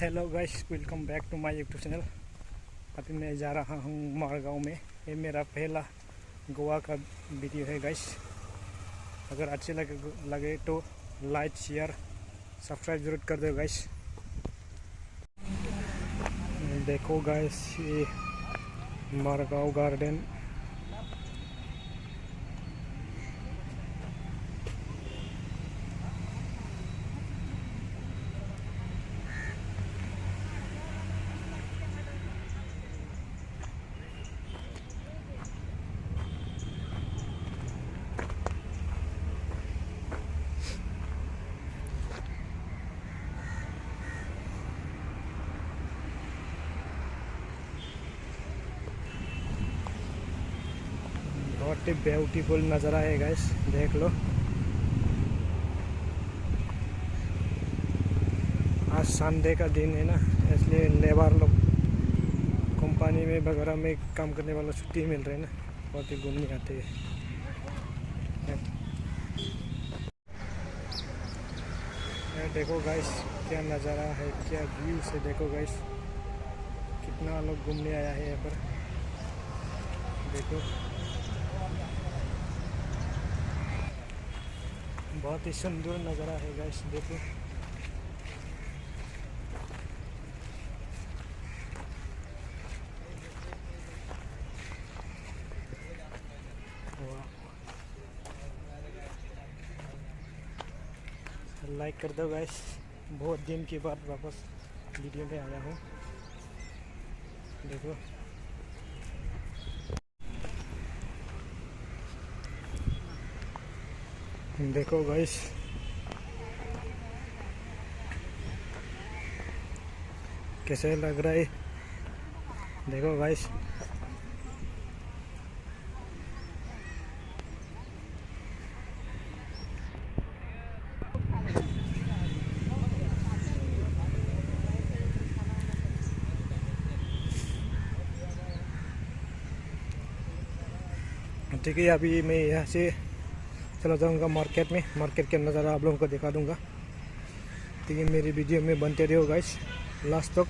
Hello guys, welcome back to my YouTube channel. अभी मैं जा रहा हूँ मारगांव में। ये मेरा पहला गोवा का वीडियो है गाइस। अगर अच्छे लगे तो लाइक शेयर सब्सक्राइब जरूर कर दो गाइस। देखो गाइस, ये मारगांव गार्डन। बहुत ही ब्यूटीफुल नज़ारा है गाइस, देख लो। आज संडे का दिन है ना, इसलिए लेबर लोग कंपनी में वगैरह में काम करने वालों छुट्टी मिल रहे हैं ना, बहुत ही घूमने आते हैं। देखो गाइस, क्या नज़ारा है, क्या व्यू से देखो गाइस, कितना लोग घूमने आया है यहाँ पर। देखो बहुत ही सुंदर नज़ारा है गाइस, देखो। लाइक कर दो गाइस, बहुत दिन के बाद वापस वीडियो में आया हूँ। देखो देखो गाइस, कैसे लग रहा है, देखो गाइस। ठीक है, अभी मैं यहाँ से चला जाऊँगा मार्केट में। मार्केट के नज़ारा आप लोगों को दिखा दूँगा। ठीक है, मेरी वीडियो में बनते रहो गाइस लास्ट तक।